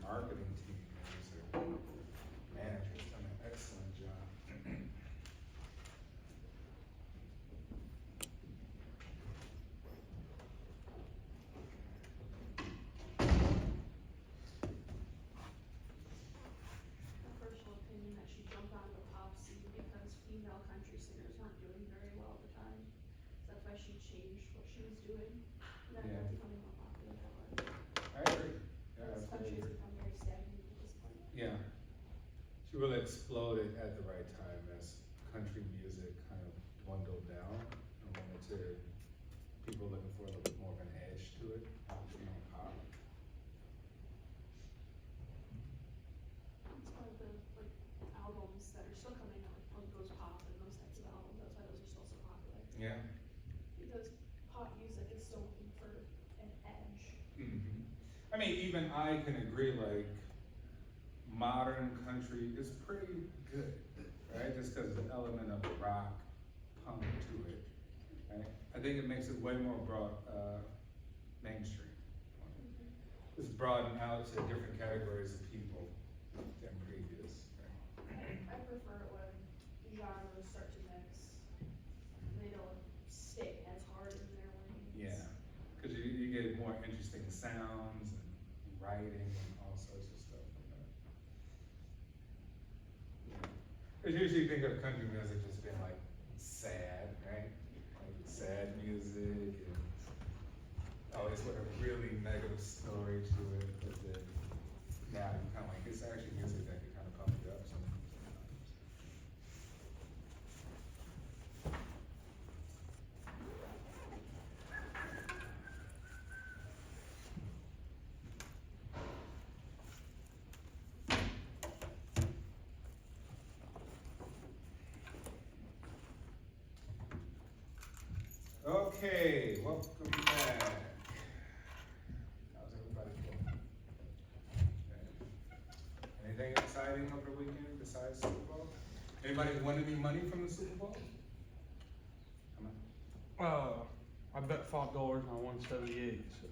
marketing team is, or manager's done an excellent job. My personal opinion that she jumped onto the pop scene because female country singers weren't doing very well at the time. So that's why she changed what she was doing, and then Yeah. becoming more popular that way. I agree. Yeah, This I country's agree. become very stagnant at this point. Yeah. She really exploded at the right time as country music kind of dwindled down and went into people looking for a little bit more of an edge to it, pop. It's one of the, like, albums that are still coming out, like Punk Goes Pop and those types of albums, that's why those are still so popular. Yeah. Because pop music is still looking for an edge. I mean, even I can agree, like, modern country is pretty good, right? Just because there's an element of rock, punk to it, right? I think it makes it way more broad, mainstream. It's broadened out to different categories of people than previous, right? I prefer it when genres start to mix, and they don't stick as hard in their lanes. Yeah, because you get more interesting sounds and writing and all sorts of stuff like that. Because usually you think of country music just being like sad, right? Like sad music and always with a really negative story to it. But then now you kind of like, it's actually music that can kind of pump you up sometimes. Okay, welcome back. How's everybody doing? Okay. Anything exciting over the weekend besides Super Bowl? Anybody win any money from the Super Bowl? Come on. I bet $5 and I won 78. So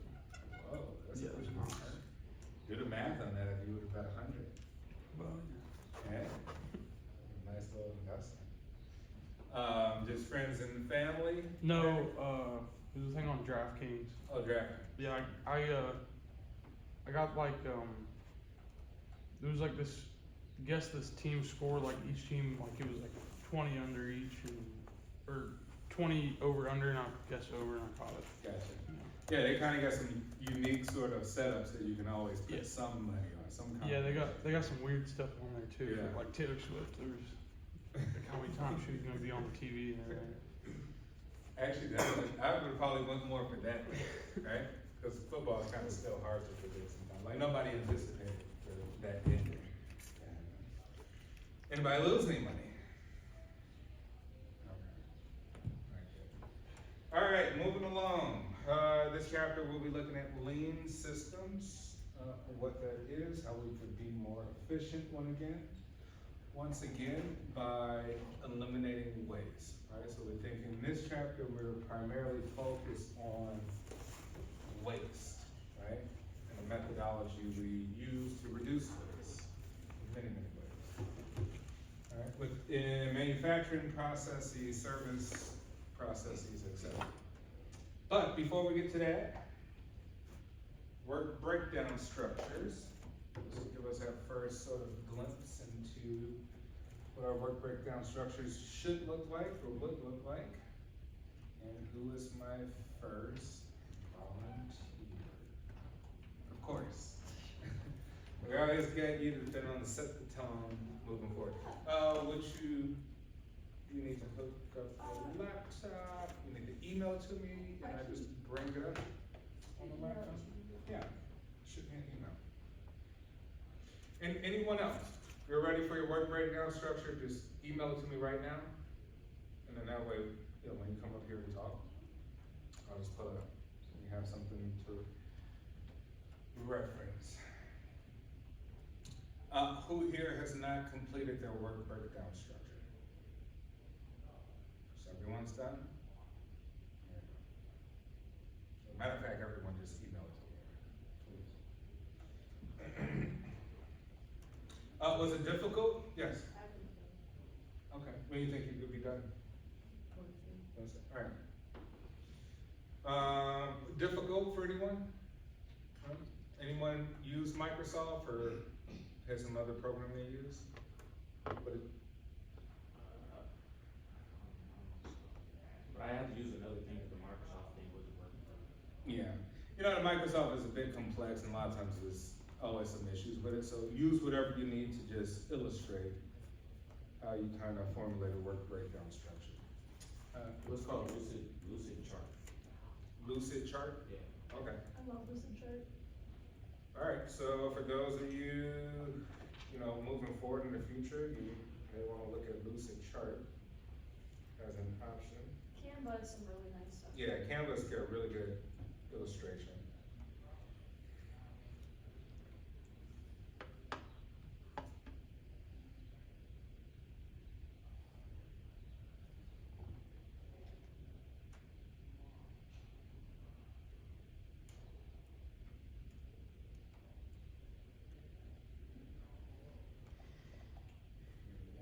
Whoa, that's Yeah, a it was pretty nice. good. Do the math on that if you would have bet 100. well, Yeah. Nice little investment. Just friends and family? no, there's a thing on DraftKings. Oh, drafting. Yeah, I got like there was like this guess this team score, like each team, like it was like 20 under each or 20 over under, and I guess over, and I caught it. Gotcha. Yeah. Yeah, they kind of got some unique sort of setups that you can always put Yeah. some money on, some kind Yeah, of. they got some weird stuff on there too. Yeah. Like Taylor Swift, there's like how many times she was gonna be on the TV and everything. Actually, I would have probably went more for that, right? Because football is kind of still hard to predict sometimes. Like nobody anticipated for that ending. Anybody lose any money? Okay. All right, moving along. This chapter we'll be looking at lean systems, what that is, how we could be more efficient once again, by eliminating waste, right? So we think in this chapter, we're primarily focused on waste, right? And the methodology we use to reduce waste in many, many ways. All right, within manufacturing processes, service processes, etc. But before we get to that, work breakdown structures. This will give us our first sort of glimpse into what our work breakdown structures should look like or would look like. And who is my first volunteer? Of course. We always get you to fit on to set the tone moving forward. You need to hook up your laptop, you need to email it to me, and I just bring it up on the laptop? Yeah, shoot me an email. And anyone else, if you're ready for your work breakdown structure, just email it to me right now. And then that way, when you come up here and talk, I'll just pull it up. So you have something to reference. Who here has not completed their work breakdown structure? So everyone's done? Yeah. Matter of fact, everyone just email it to me, please. Was it difficult? Yes. I haven't done. Okay, when do you think you could be done? Wednesday, alright. Difficult for anyone? No? Anyone use Microsoft or has some other program they use? But it, But I had to use another thing because the Microsoft thing wasn't working for me. yeah, you know, the Microsoft is a bit complex and a lot of times there's always some issues with it, so use whatever you need to just illustrate how you kind of formulate a work breakdown structure. It was called Lucid Chart. Lucid chart? Yeah. Okay. I love Lucid Chart. Alright, so for those of you, you know, moving forward in the future, you may wanna look at Lucid chart as an option. Canva has some really nice stuff. Yeah, Canva's got a really good illustration.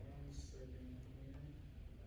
One second here. Connect to,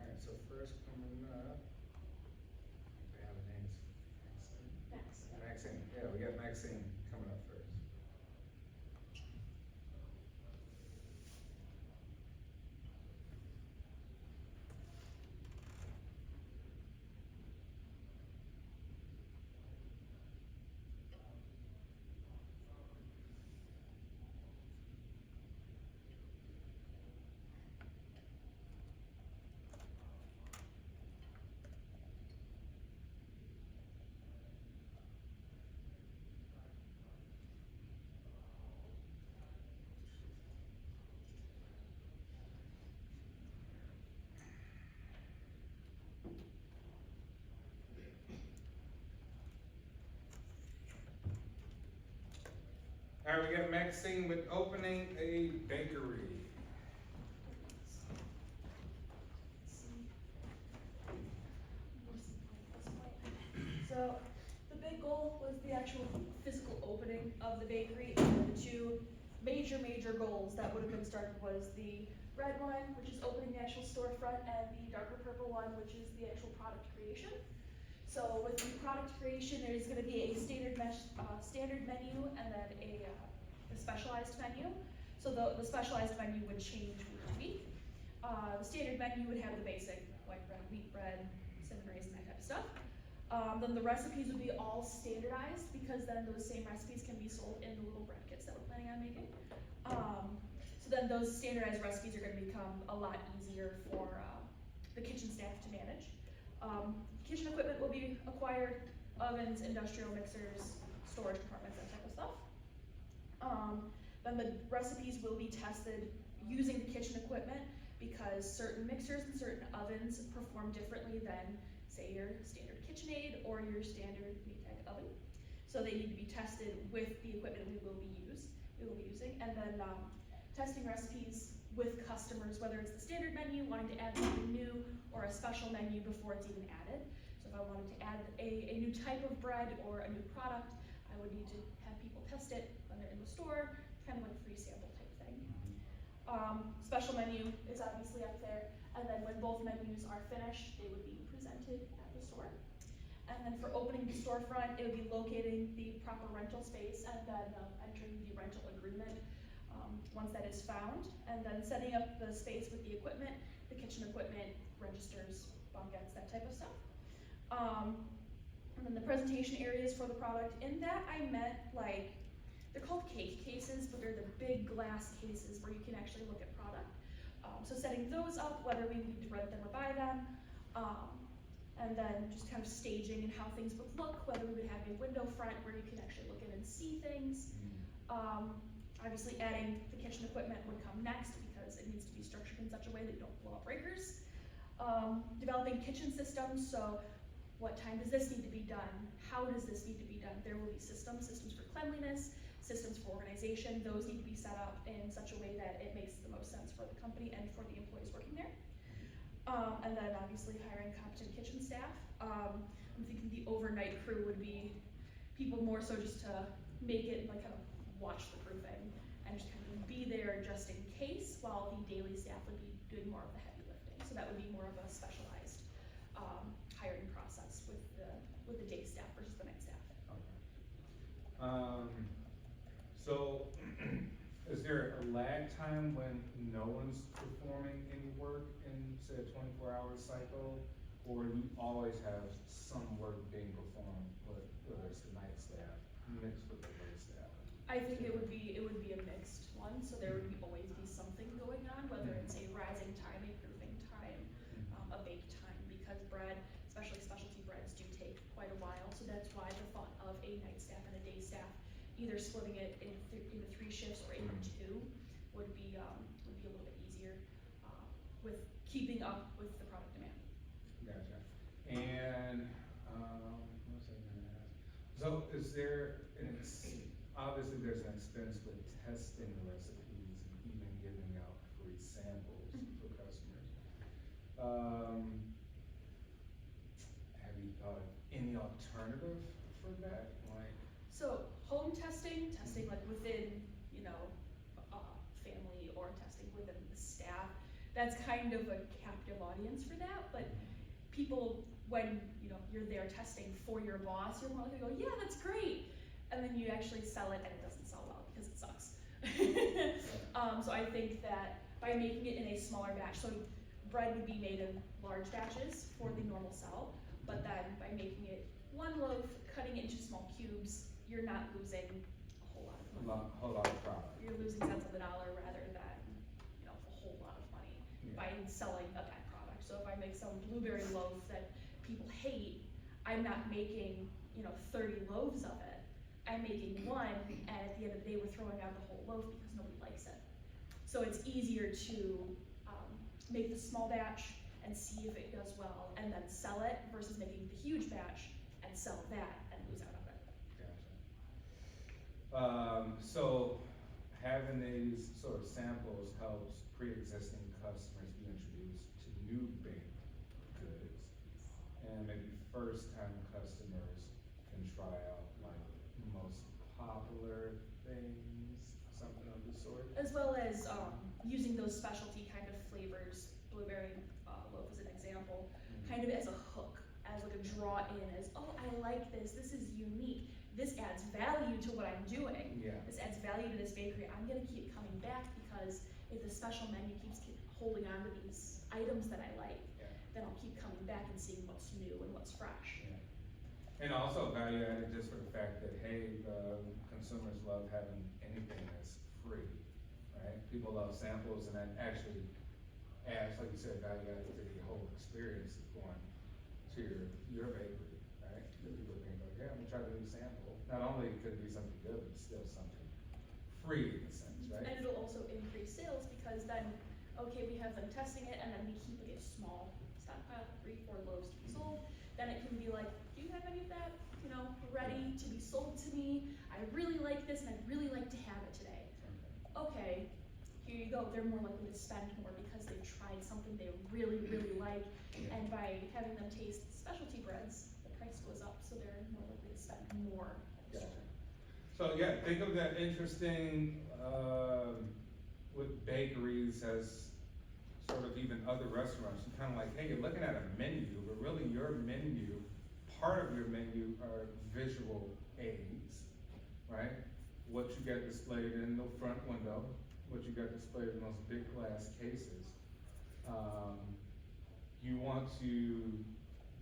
alright, so first coming up, they have a name, Next. Maxine, yeah, we got Maxine coming up first. Alright, we got Maxine with opening a bakery. So, the big goal was the actual physical opening of the bakery, and the two major goals that would have been started was the red one, which is opening the actual storefront, and the darker purple one, which is the actual product creation. So with the product creation, there's gonna be a standard menu and then a specialized menu. So the specialized menu would change week to week. The standard menu would have the basic white bread, wheat bread, cinnamon raisin, that type of stuff. Then the recipes would be all standardized because then those same recipes can be sold in the little bread kits that we're planning on making. So then those standardized recipes are gonna become a lot easier for the kitchen staff to manage. Kitchen equipment will be acquired, ovens, industrial mixers, storage compartments, that type of stuff. Then the recipes will be tested using the kitchen equipment because certain mixers and certain ovens perform differently than, say, your standard KitchenAid or your standard Maytag oven. So they need to be tested with the equipment we will be we will be using, and then, testing recipes with customers, whether it's the standard menu, wanting to add something new, or a special menu before it's even added. So if I wanted to add a new type of bread or a new product, I would need to have people test it when they're in the store, kind of like a free sample type thing. Special menu is obviously up there, and then when both menus are finished, they would be presented at the store. And then for opening the storefront, it would be locating the proper rental space and then entering the rental agreement once that is found, and then setting up the space with the equipment, the kitchen equipment, registers, banquettes, that type of stuff. And then the presentation areas for the product. In that I meant like, they're called cake cases, but they're the big glass cases where you can actually look at product. So setting those up, whether we need to rent them or buy them, and then just kind of staging and how things would look, whether we would have a window front where you can actually look in and see things. Obviously adding the kitchen equipment would come next because it needs to be structured in such a way that you don't blow up breakers. Developing kitchen systems, so what time does this need to be done? How does this need to be done? There will be systems for cleanliness, systems for organization. Those need to be set up in such a way that it makes the most sense for the company and for the employees working there. And then obviously hiring competent kitchen staff. I'm thinking the overnight crew would be people more so just to make it like kind of watch the proofing and just kind of be there just in case, while the daily staff would be doing more of the heavy lifting. So that would be more of a specialized hiring process with the day staff versus the night staff. So is there a lag time when no one's performing any work in, say, a 24-hour cycle? Or do you always have some work being performed, whether it's the night staff mixed with the day staff? I think it would be a mixed one, so there would always be something going on, whether it's a rising time, a proofing time, a bake time, because bread, especially specialty breads, do take quite a while. So that's why the thought of a night staff and a day staff, either splitting it into 3 shifts or into 2, would be a little bit easier with keeping up with the product demand. Gotcha. And, what was I gonna ask? So is there, obviously there's an expense with testing recipes and even giving out free samples for customers. Have you thought of any alternative for that? Like, So home testing like within, family, or testing within the staff, that's kind of a captive audience for that, but people, when, you're there testing for your boss, you're more likely to go, yeah, that's great, and then you actually sell it and it doesn't sell well because it sucks. So I think that by making it in a smaller batch, so bread would be made in large batches for the normal sell, but then by making it one loaf, cutting it into small cubes, you're not losing a whole lot of money. whole lot of product. You're losing cents on the dollar rather than, a whole lot of money by selling a bad product. So if I make some blueberry loaf that people hate, I'm not making, 30 loaves of it. I'm making one, and at the end of the day, we're throwing out the whole loaf because nobody likes it. So it's easier to make the small batch and see if it does well, and then sell it versus making the huge batch and sell that and lose out on it. Gotcha. So having these sort of samples helps pre-existing customers be introduced to new baked goods, and maybe first-time customers can try out like most popular things, something of the sort. As well as using those specialty kind of flavors, blueberry loaf as an example, kind of as a hook, as like a draw in, as, oh, I like this is unique, this adds value to what I'm doing. Yeah. This adds value to this bakery, I'm gonna keep coming back because if the special menu keeps holding on to these items that I like, then I'll keep coming back and seeing what's new and what's fresh. Yeah. And also value added just for the fact that, hey, consumers love having anything that's free, right? People love samples, and that actually adds, like you said, value added to the whole experience of going to your bakery, right? Because people think like, yeah, I'm gonna try the new sample. Not only could it be something good, but it's still something free in a sense, right? And it'll also increase sales because then, okay, we have them testing it and then we keep like a small stockpile, 3-4 loaves to be sold. Then it can be like, do you have any of that, ready to be sold to me? I really like this and I'd really like to have it today. okay, here you go, they're more likely to spend more because they've tried something they really, really like. And by having them taste specialty breads, the price goes up, so they're more likely to spend more. Gotcha. So yeah, think of that interesting, with bakeries as sort of even other restaurants, you're kind of like, hey, you're looking at a menu, but really your menu, part of your menu are visual aids, right? What you get displayed in the front window, what you get displayed in those big glass cases. You want to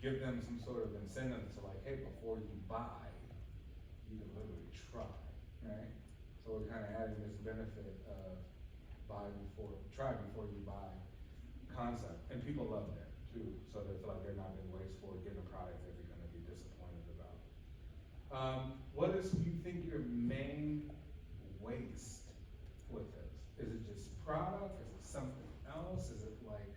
give them some sort of incentive to like, hey, before you buy, you can literally try, right? So we're kind of adding this benefit of try before you buy concept, and people love that too, so they feel like they're not being wasteful or getting a product that they're gonna be disappointed about. What is, you think, your main waste with this? Is it just product, is it something else, is it like,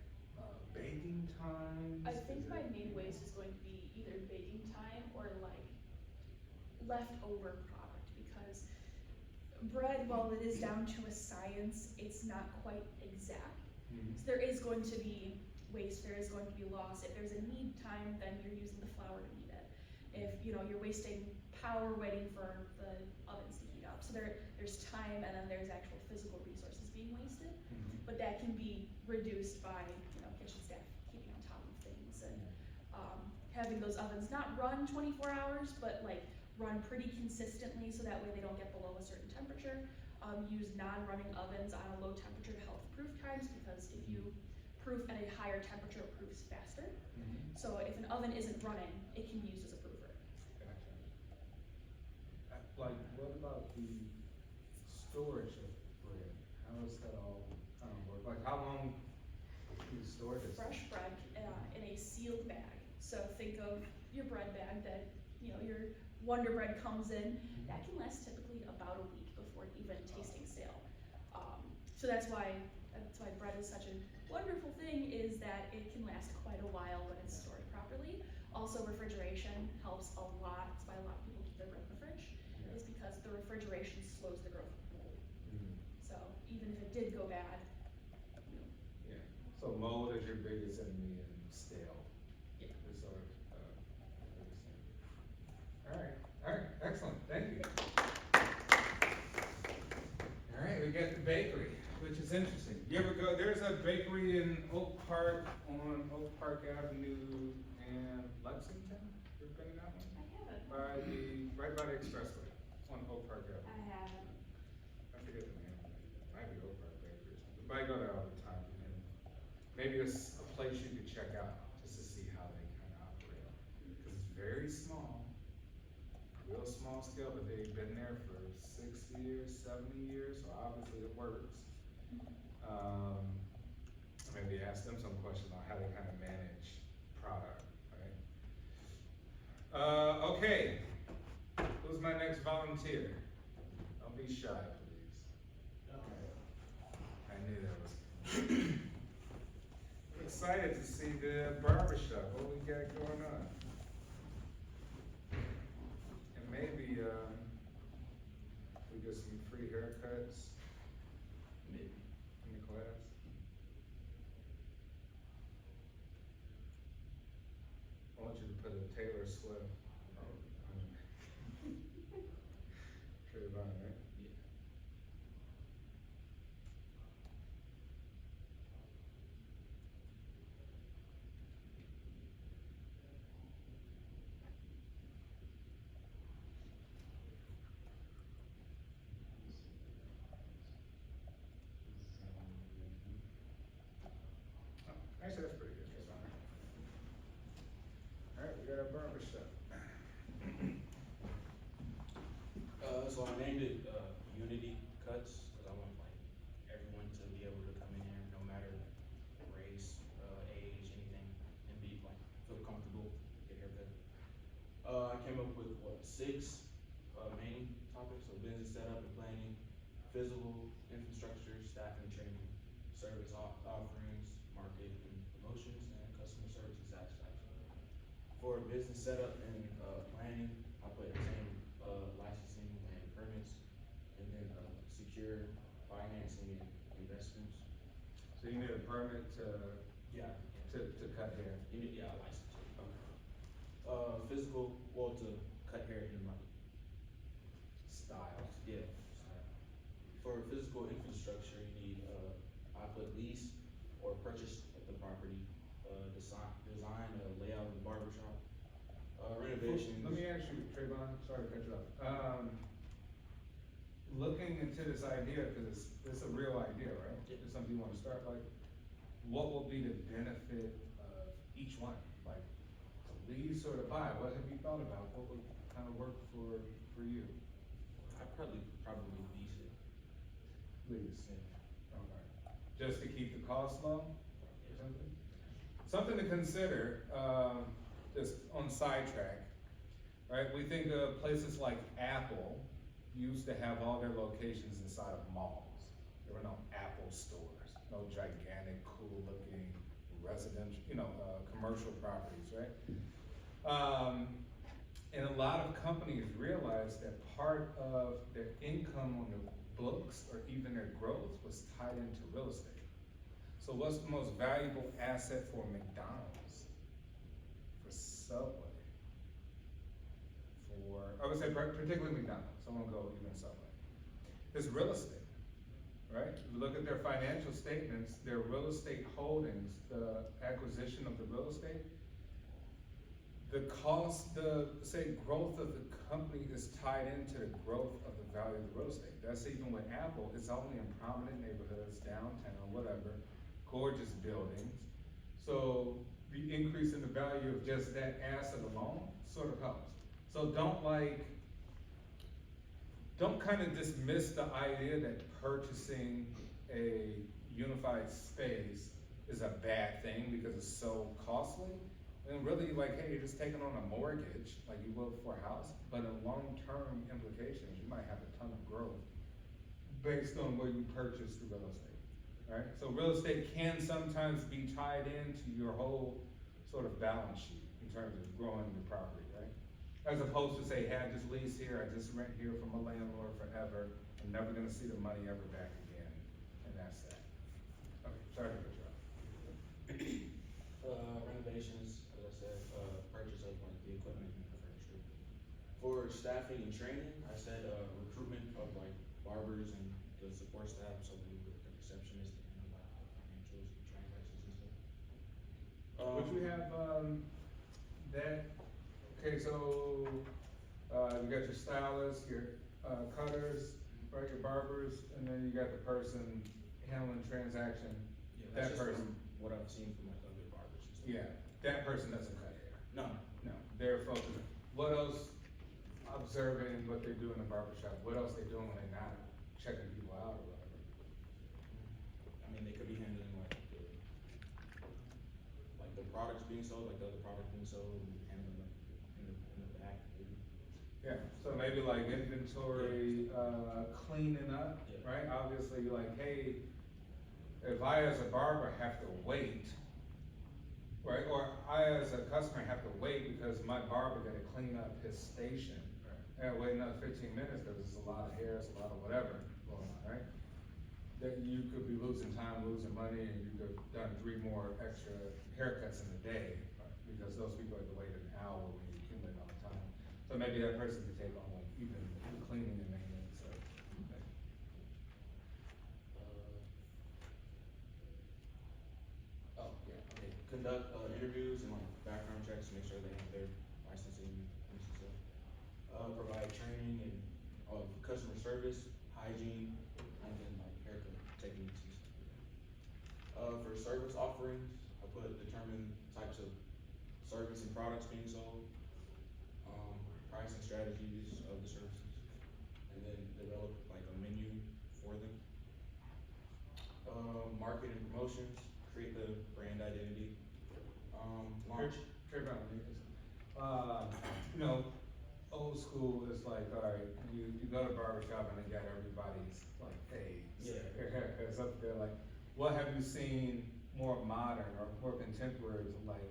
baking times? I think Is it- my main waste is going to be either baking time or like leftover product, because bread, while it is down to a science, it's not quite exact. Mhm. So there is going to be waste, there is going to be loss. If there's a knead time, then you're using the flour to knead it. If, you're wasting power waiting for the ovens to heat up. So there's time, and then there's actual physical resources being wasted. Mhm. But that can be reduced by, kitchen staff keeping on top of things and, having those ovens not run 24 hours, but like run pretty consistently, so that way they don't get below a certain temperature. Use non-running ovens on a low temperature to help proof times, because if you proof at a higher temperature, it proofs faster. Mhm. So if an oven isn't running, it can be used as a proofer. Gotcha. Like, what about the storage of bread? How does that all kind of work? Like, how long do you store this? Fresh bread in a sealed bag. So think of your bread bag that, your Wonder Bread comes in. That can last typically about a week before even tasting stale. So that's why bread is such a wonderful thing, is that it can last quite a while when it's stored properly. Also, refrigeration helps a lot. That's why a lot of people keep their bread in the fridge, is because the refrigeration slows the growth of mold. Mhm. So even if it did go bad, Yeah, so mold is your biggest enemy in stale. Yeah. Is sort of, biggest enemy. All right, excellent, thank you. All right, we got the bakery, which is interesting. You ever go, there's a bakery in Oak Park, on Oak Park Avenue in Lexington, you ever been to that one? I haven't. Right by the expressway, on Oak Park Avenue. I haven't. I forget the name of it, it might be Oak Park Bakery or something, but I go there all the time, and maybe it's a place you could check out, just to see how they kind of operate. Cause it's very small, real small scale, but they've been there for 60 years, 70 years, so obviously it works. Maybe ask them some question on how they kind of manage product, right? Okay, who's my next volunteer? Don't be shy, please. I knew that was. I'm excited to see the barbershop, what we got going on. And maybe, we get some free haircuts Maybe. in the class. I want you to put a Taylor Swift. Trayvon, right? Yeah. Oh, actually, that's pretty good, that's all right. All right, we got our barbershop. So I named it, Unity Cuts, cause I want like everyone to be able to come in here, no matter race, age, anything, and be like, feel comfortable, get a haircut. I came up with six, main topics, so business setup and planning, physical infrastructure, staffing and training, service offerings, market and promotions, and customer service and satisfaction. For business setup and, planning, I put the same, licensing and permits, and then, secure finance permit Yeah. to cut hair? You need, yeah, a license. Physical, well, to cut hair in like Styles. yeah. For physical infrastructure, you need, I put lease or purchase of the property, design, layout of the barber shop, renovations. Let me ask you, Trayvon, sorry to cut you off. Looking into this idea, cause it's a real idea, right? Yeah. It's something you wanna start, like, what will be the benefit of each one? Like, to lease or to buy, what have you thought about? What would kind of work for you? I'd probably lease it. Lease, Yeah. okay. Just to keep the costs low? Or something? Something to consider, just on sidetrack, right? We think of places like Apple used to have all their locations inside of malls. There were no Apple stores, no gigantic, cool looking residential, commercial properties, right? And a lot of companies realized that part of their income on the books or even their growth was tied into real estate. So what's the most valuable asset for McDonald's? For Subway? I would say particularly McDonald's, I won't go even Subway. It's real estate, right? If you look at their financial statements, their real estate holdings, the acquisition of the real estate, the cost, growth of the company is tied into the growth of the value of the real estate. That's even with Apple, it's only in prominent neighborhoods, downtown, whatever, gorgeous buildings. So the increase in the value of just that asset alone sort of helps. So don't kind of dismiss the idea that purchasing a unified space is a bad thing because it's so costly. And really, like, hey, you're just taking on a mortgage, like you would for a house, but in long-term implications, you might have a ton of growth based on where you purchase the real estate, right? So real estate can sometimes be tied into your whole sort of balance sheet in terms of growing your property, right? As opposed to say, hey, I just lease here, I just rent here from a landlord forever, I'm never gonna see the money ever back again, and that's that. Okay, sorry to cut you off. Renovations, as I said, purchase of like the equipment and the furniture. For staffing and training, I said, recruitment of like barbers and the support staff, so we with the receptionist and the financials and transactions and stuff. Would you have, okay, so, you got your stylists, your, cutters, right, your barbers, and then you got the person handling transaction. Yeah, That that's just person, from what I've seen from like other barbers and stuff. yeah, that person doesn't cut hair. No, No, they're focused, what else, observing what they do in the barber shop, what else they doing when they're not checking people out or whatever. I mean, they could be handling like the products being sold, like the other product being sold, and handling like in the back, maybe. Yeah, so maybe like inventory, cleaning up, Yeah. right? Obviously, like, hey, if I as a barber have to wait, right, or I as a customer have to wait because my barber gotta clean up his station. Right. And wait another 15 minutes, cause it's a lot of hair, it's a lot of whatever going on, right? That you could be losing time, losing money, and you could have done 3 more extra haircuts in a day, because those people had to wait an hour when you accumulate all the time. So maybe that person could take on like even the cleaning and maintenance, so. Okay, conduct, interviews and like background checks, make sure they have their licensing and stuff. Provide training and, customer service, hygiene, and then like haircut techniques and stuff. For service offerings, I put determine types of service and products being sold, pricing strategies of the services, and then develop like a menu for them. Market and promotions, create the brand identity, launch. Trayvon, old school is like, alright, you go to barbershop and they got everybody's like fades. Yeah. Their haircuts up there, like, what have you seen more modern or more contemporary to like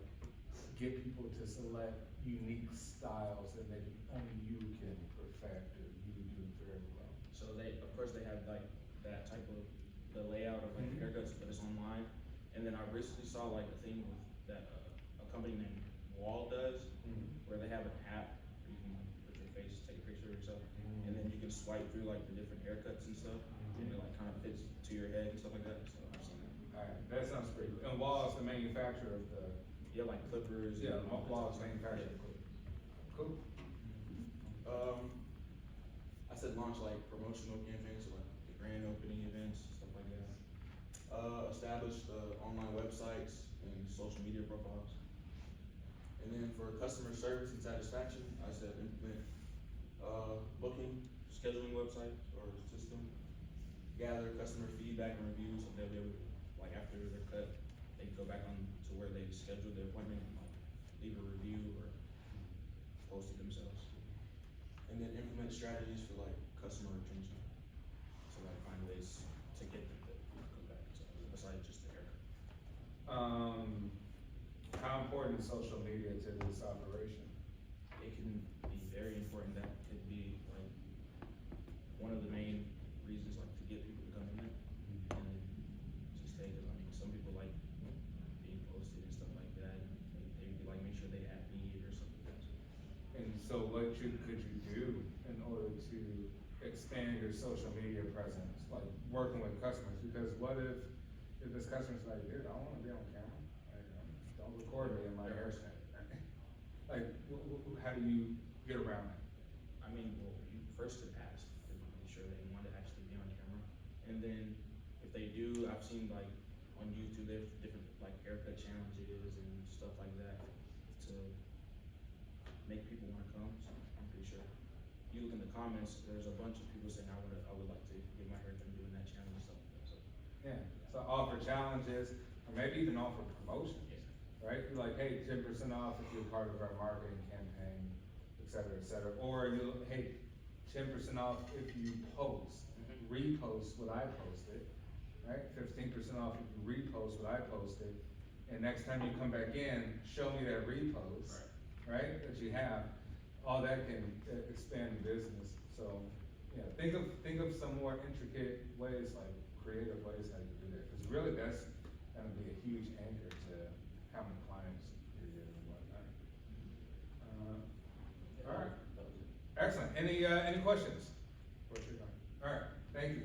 get people to select unique styles that maybe only you can perfect or you do very well? So they, of course, they have like that type of, the layout of like the haircuts, but it's online, recently saw like a thing with that, a company named Wall does, where they have an app where you can like put your face, take a picture of yourself, and then you can swipe through like the different haircuts and stuff, and it like kind of fits to your head and stuff like that, so I've seen that. Alright, that sounds pretty cool. And Wall's the manufacturer of the, Yeah, like clippers. yeah, and all that Wall's stuff. manufacturer. Cool. I said launch like promotional campaigns, so like the grand opening events, stuff like that. Establish online websites and social media profiles. And then for customer service and satisfaction, I said implement, booking, scheduling website or system. Gather customer feedback and reviews, so they'll be able to, like after they're cut, they can go back on to where they scheduled their appointment and like leave a review or post it themselves. And then implement strategies for like customer retention. So like find ways to get them to come back, so besides just the haircut. How important is social media to this operation? It can be very important, that could be like one of the main reasons like to get people to come in there. And then to stay, cause I mean, some people like being posted and stuff like that, and they be like, make sure they add me or something like that. And so what could you do in order to expand your social media presence, like working with customers? Because what if this customer's like, dude, I don't wanna be on camera, like, don't record me in my haircut. Like, how do you get around that? I mean, well, you first could ask to make sure they want to actually be on camera, and then if they do, I've seen like on YouTube, there's different like haircut challenges and stuff like that to make people want to come. So I'm pretty sure. You look in the comments, there's a bunch of people saying I would like to get my hair done doing that challenge and stuff like that. So Yeah, so offer challenges, or maybe even offer promotions, right? You're like, hey, 10% off if you're part of our marketing campaign, et cetera, or you, hey, 10% off if you post, repost what I posted, right? 15% off if you repost what I posted, and next time you come back in, show me that repost, right, that you have. All that can expand the business, so, yeah, think of some more intricate ways, like creative ways how you do that, because really that's gonna be a huge anchor to how many clients you get and whatnot. Alright, that was it. excellent, any questions? Alright, thank you.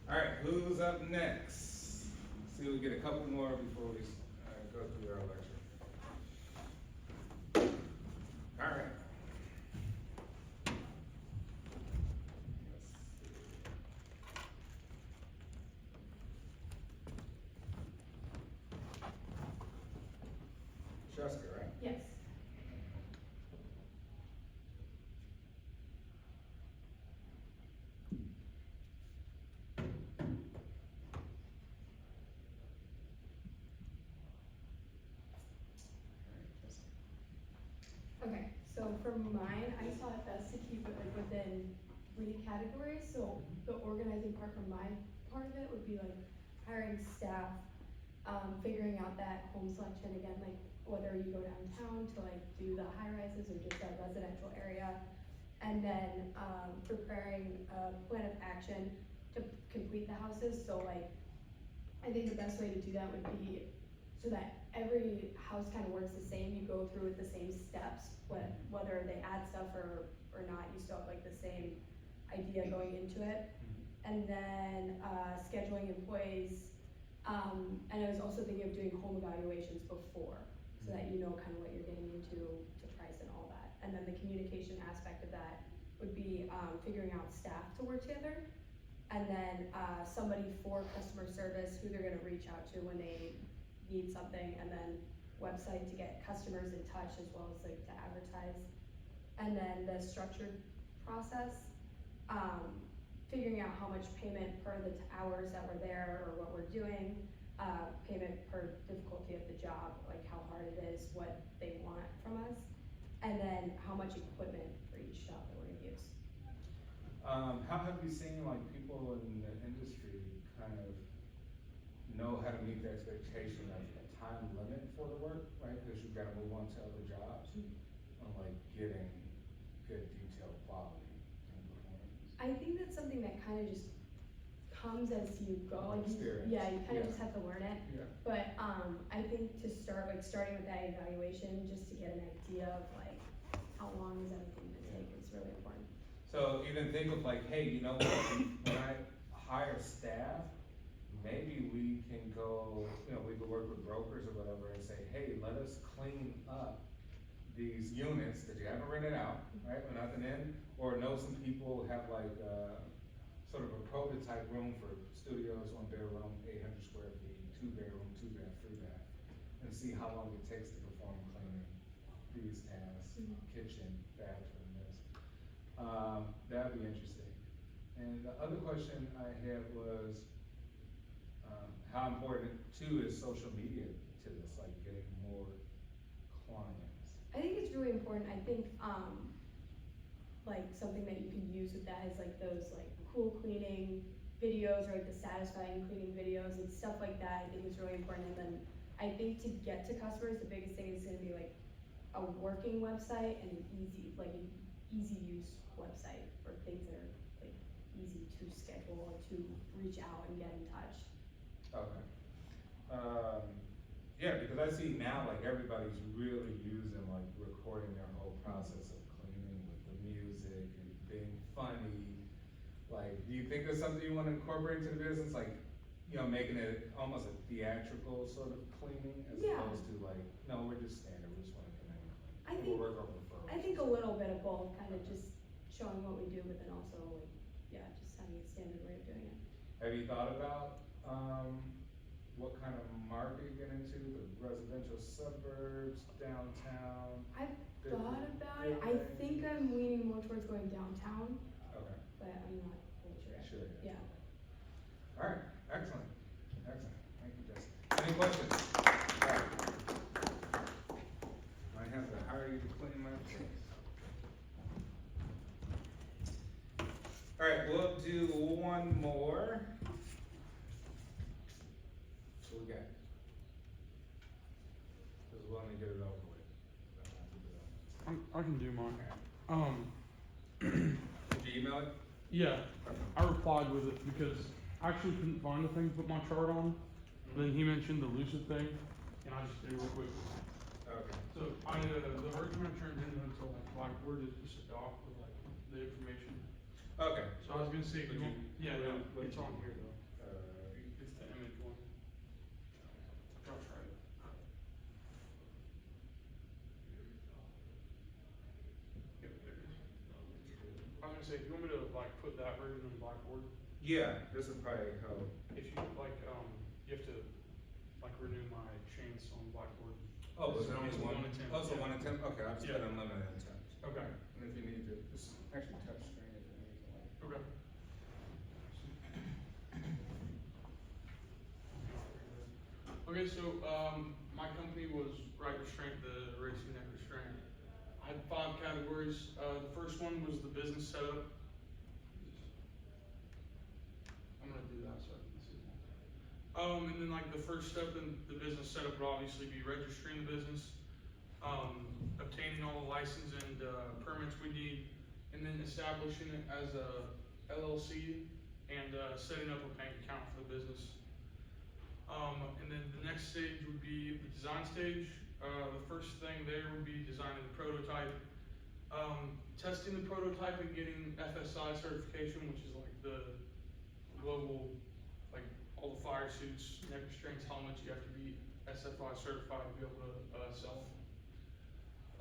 Alright, who's up next? See, we get a couple more before we go through our lecture. Alright. Jessica, right? Yes. Okay, so for mine, I saw it best to keep it like within 3 categories, so the organizing part for my part of it would be like hiring staff, figuring out that home selection again, like whether you go downtown to like do the high rises or just that residential area. And then, preparing a plan of action to complete the houses, so like, I think the best way to do that would be so that every house kind of works the same, you go through with the same steps, whether they add stuff or not, you still have like the same idea going into it. And then, scheduling employees, and I was also thinking of doing home evaluations before, so that you know kind of what you're getting into to price and all that. And then the communication aspect of that would be, figuring out staff to work together. And then, somebody for customer service, who they're gonna reach out to when they need something, and then website to get customers in touch as well as like to advertise. And then the structured process, figuring out how much payment per the hours that we're there or what we're doing, payment per difficulty of the job, like how hard it is, what they want from us, and then how much equipment for each job that we're gonna use. How have you seen like people in the industry kind of know how to meet the expectation of a time limit for the work, right? Because you've gotta move on to other jobs, and like getting good detailed quality and performance. I think that's something that kind of just comes as you go, like, Experience. yeah, you kinda Yeah. just have to learn it. Yeah. But, I think to start, like, starting with that evaluation, just to get an idea of like, how long is everything gonna take is really important. So even think of like, hey, you know what, when I hire staff, maybe we can go, we could work with brokers or whatever and say, hey, let us clean up these units that you haven't rented out, right, with nothing in, or know some people have like, sort of a prototype room for studios, 1 bedroom, 800 square feet, 2 bedroom, 2 bath, 3 bath, and see how long it takes to perform cleaning these tasks, Mhm. kitchen, bathroom, this. That'd be interesting. And the other question I had was, how important too is social media to this, like getting more clients? I think it's really important. I think, like something that you can use with that is like those like cool cleaning videos or like the satisfying cleaning videos and stuff like that. I think is really important. And then I think to get to customers, the biggest thing is gonna be like a working website and an easy use website for things that are like easy to schedule or to reach out and get in touch. Okay. Yeah, because I see now like everybody's really using like recording their whole process of cleaning with the music and being funny. Like, do you think there's something you wanna incorporate into the business, like, making it almost a theatrical sort of cleaning as Yeah. opposed to like, no, we're just standard, we just wanna come in and clean. I And think- we'll work on referrals. I think a little bit of both, kind of just showing what we do, but then also like, yeah, just having a standard way of doing it. Have you thought about, what kind of market you get into, the residential suburbs, downtown? I've Different- thought about it. I different- think I'm leaning more towards going downtown, Okay, but I'm not fully sure. sure. Yeah. Alright, excellent, thank you, Jessica. Any questions? Alright. I have to hire you to clean my place. Alright, we'll do one more. What we got? Cause we'll only get it over with. Don't have to do it. I can do mine. Did you email it? Yeah, I replied with it because I actually couldn't find the thing to put my chart on. Then he mentioned the Lucid thing, and I just did it real quick. Okay. So the version I turned in until like Blackboard is just a doc with like the information. Okay. So I was gonna say, Would you- yeah, no, would it's you- on here though. Uh, It's the image one. I'll try it. Yep, there it is. I was gonna say, if you want me to like put that version on Blackboard, yeah, this would probably help. if you like, you have to like renew my chance on Blackboard. Oh, This was it only is one? 1 attempt, Oh, so yeah. 1 attempt, okay, I'll just Yeah. put unlimited attempts. Okay. And if you need to, just actually touch screen if you need to. Okay. Okay, so, my company was Right Restraint, the racing neck restraint. I had 5 categories. The first one was the business setup. I'm gonna do that so I can see. And then like the first step in the business setup would obviously be registering the business, obtaining all the license and, permits we need, and then establishing it as a LLC and, setting up a bank account for the business. And then the next stage would be the design stage. The first thing there would be designing the prototype, testing the prototype and getting FSI certification, which is like the global, like all the fire suits, neck restraints, helmets, you have to be SFI certified to be able to, sell.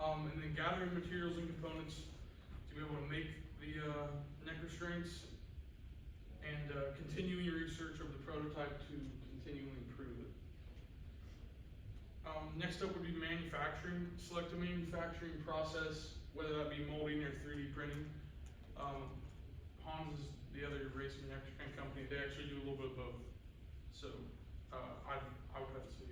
And then gathering materials and components to be able to make the, neck restraints, and, continuing research of the prototype to continually improve it. Next up would be manufacturing. Select a manufacturing process, whether that be molding or 3D printing. Hans is the other racing neck restraint company. They actually do a little bit of both. So, I would have to say.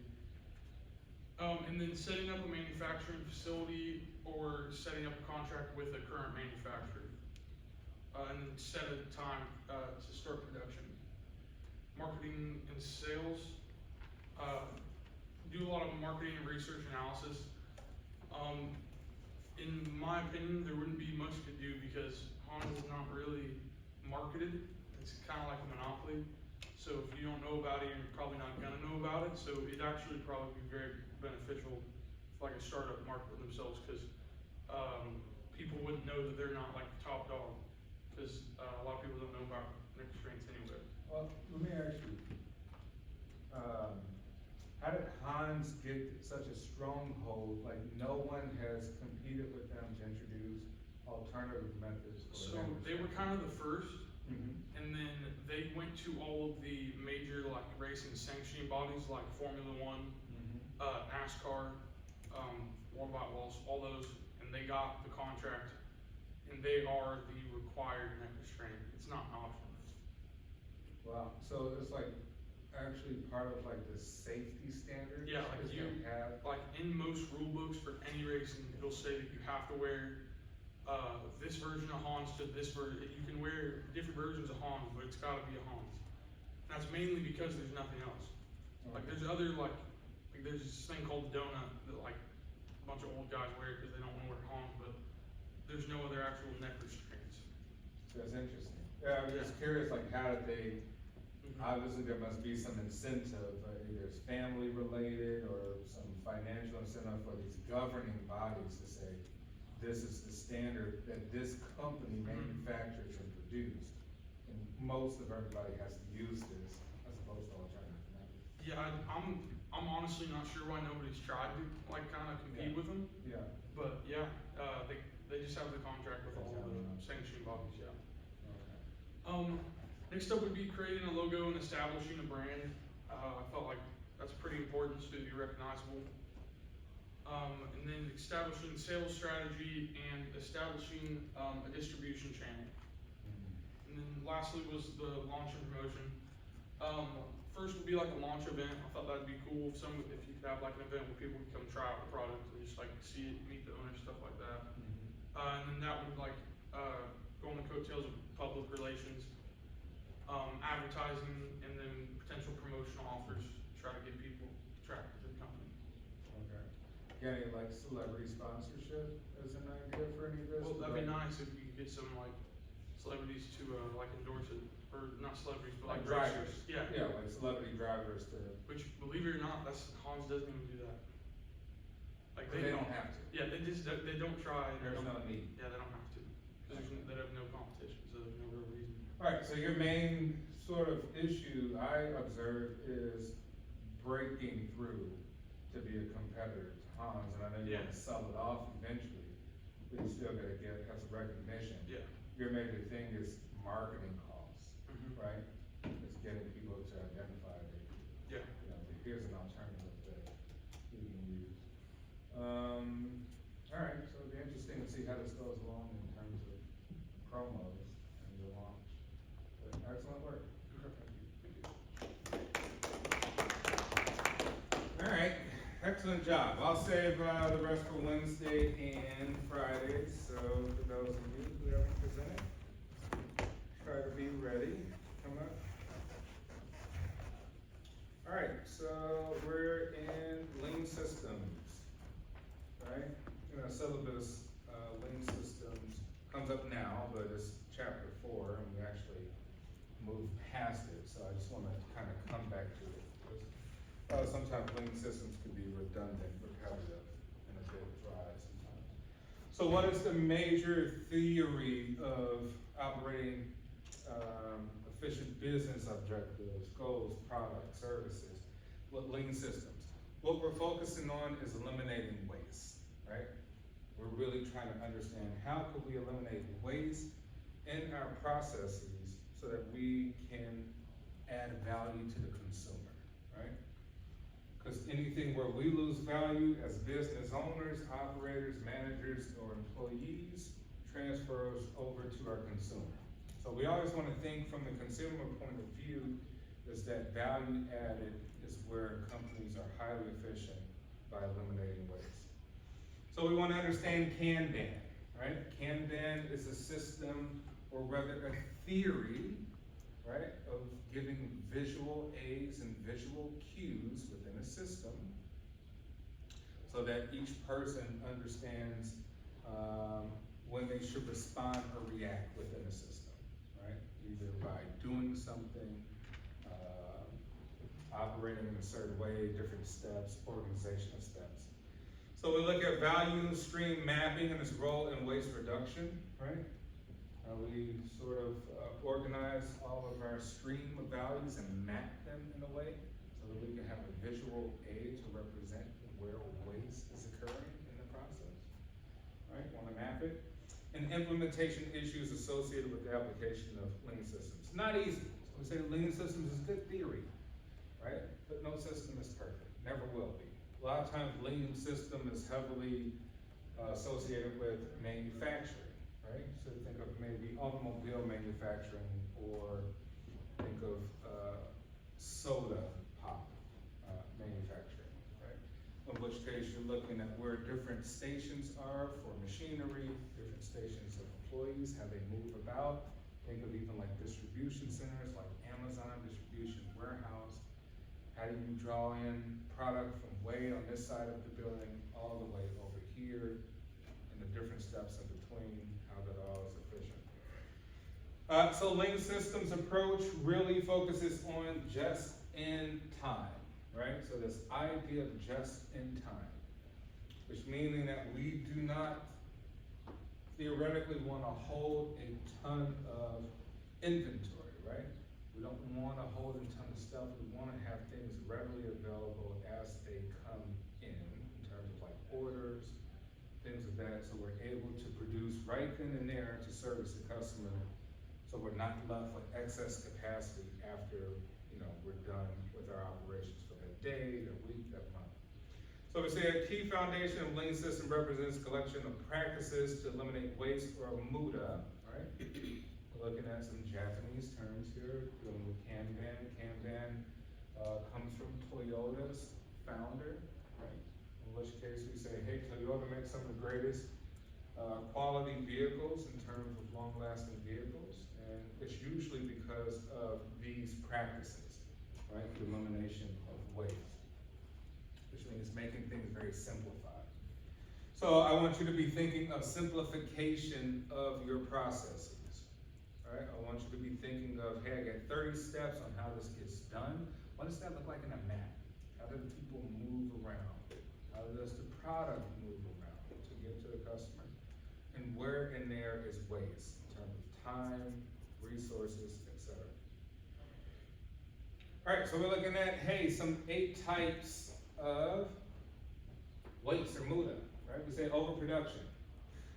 And then setting up a manufacturing facility or setting up a contract with a current manufacturer. And then set a time, to start production. Marketing and sales. Do a lot of marketing and research analysis. In my opinion, there wouldn't be much to do because Honda is not really marketed. It's kind of like a monopoly. So if you don't know about it, you're probably not gonna know about it, so it'd actually probably be very beneficial for like a startup market themselves, cause, people wouldn't know that they're not like the top dog, cause, a lot of people don't know about neck restraints anyway. Well, let me ask you, how did Hans get such a stronghold, like no one has competed with them to introduce alternative methods for So neck they were restraint? kind of the first, Mhm. and then they went to all of the major like racing sanctioning bodies like Formula One, Mhm. NASCAR, World Wide Walls, all those, and they got the contract, and they are the required neck restraint. It's not an option. Wow, so it's like actually part of like the safety standards? Yeah, like that they you- have? Like in most rule books for any racing, it'll say that you have to wear this version of Hans to this version. You can wear different versions of Hans, but it's gotta be a Hans. And that's mainly because there's nothing else. Like there's other like there's this thing called the donut that like a bunch of old guys wear because they don't want to wear Hans, but there's no other actual neck restraints. That's interesting. Yeah, I'm just curious, like how did they, obviously there must be some incentive, either it's family related or some financial incentive for these governing bodies to say, this is the standard that this company manufactures and produces. And most of everybody has to use this as opposed to alternative methods. Yeah, I'm honestly not sure why nobody's tried to like kind of compete Yeah. with them, Yeah. but yeah, they just have the contract with all the sanctioning bodies. Yeah. Okay. Next up would be creating a logo and establishing a brand. I felt like that's pretty important to be recognizable. And then establishing sales strategy and establishing a distribution channel. And then lastly was the launch and promotion. First would be like a launch event. I thought that'd be cool if you could have like an event where people could come try out the product and just like see it, meet the owner, stuff like that. And then that would like go on the coattails of public relations, advertising, and then potential promotional offers to try to get people attracted to the company. Okay. Got any like celebrity sponsorship as an idea for any of this? Well, that'd be nice if you could get some like celebrities to like endorse it, or not celebrities, but like drivers. racers. Yeah. Yeah, like celebrity drivers to, Which, believe it or not, Hans doesn't even do that. Like they don't have to. Yeah, they don't try. There's no need. Yeah, they don't have to, because they have no competition, so there's no real reason. Alright, so your main sort of issue I observe is breaking through to be a competitor to Hans, and I know you want to sell it off eventually, but you still gotta have some recognition. Yeah. Your major thing is marketing costs, Mhm. right? It's getting people to identify that, Yeah. you know, that here's an alternative that we can use. Alright, so it'll be interesting to see how this goes along in terms of promos and the launch. But excellent work. Alright, excellent job. I'll save, the rest for Wednesday and Friday, so for those of you who haven't presented, try to be ready, come up. Alright, so we're in Lean Systems, right? In our syllabus, Lean Systems comes up now, but it's chapter 4, and we actually moved past it, so I just wanna kinda come back to it. Sometimes Lean Systems can be redundant, repetitive, and a bit dry sometimes. So what is the major theory of operating, efficient business objectives, goals, products, services with Lean Systems? What we're focusing on is eliminating waste, right? We're really trying to understand how could we eliminate waste in our processes so that we can add value to the consumer, right? Because anything where we lose value as business owners, operators, managers, or employees transfers over to our consumer. So we always want to think from the consumer point of view, is that value added is where companies are highly efficient by eliminating waste. So we want to understand Kanban, right? Kanban is a system, or rather a theory, right, of giving visual aids and visual cues within a system so that each person understands when they should respond or react within a system, right? Either by doing something, operating in a certain way, different steps, organizational steps. So we look at value stream mapping and its role in waste reduction, right? We sort of organize all of our stream of values and map them in a way so that we can have a visual aid to represent where waste is occurring in the process, right? Want to map it? And implementation issues associated with the application of lean systems. Not easy. So we say lean systems is good theory, right? But no system is perfect, never will be. A lot of times lean system is heavily associated with manufacturing, right? So think of maybe automobile manufacturing or think of soda pop manufacturing, right? In which case you're looking at where different stations are for machinery, different stations of employees, how they move about. Think of even like distribution centers like Amazon distribution warehouse. How do you draw in product from way on this side of the building all the way over here, and the different steps in between, how that all is efficient. So Lean Systems approach really focuses on just in time, right? So this idea of just in time, which meaning that we do not theoretically want to hold a ton of inventory, right? We don't want to hold a ton of stuff. We want to have things readily available as they come in terms of like orders, things of that, so we're able to produce right then and there to service the customer, so we're not left with excess capacity after, we're done with our operations for that day, that week, that month. So we say a key foundation of Lean System represents collection of practices to eliminate waste, or muda, right? We're looking at some Japanese terms here, dealing with Kanban. Kanban comes from Toyota's founder, right? In which case we say, hey, Toyota makes some of the greatest quality vehicles in terms of long-lasting vehicles, and it's usually because of these practices, right? The elimination of waste, which means making things very simplified. So I want you to be thinking of simplification of your processes. Right? I want you to be thinking of, hey, I got 30 steps on how this gets done. What does that look like in a map? How do the people move around? How does the product move around to get to the customer? And where in there is waste in terms of time, resources, etc. All right, so we're looking at, hey, some 8 types of waste or muda, right? We say overproduction.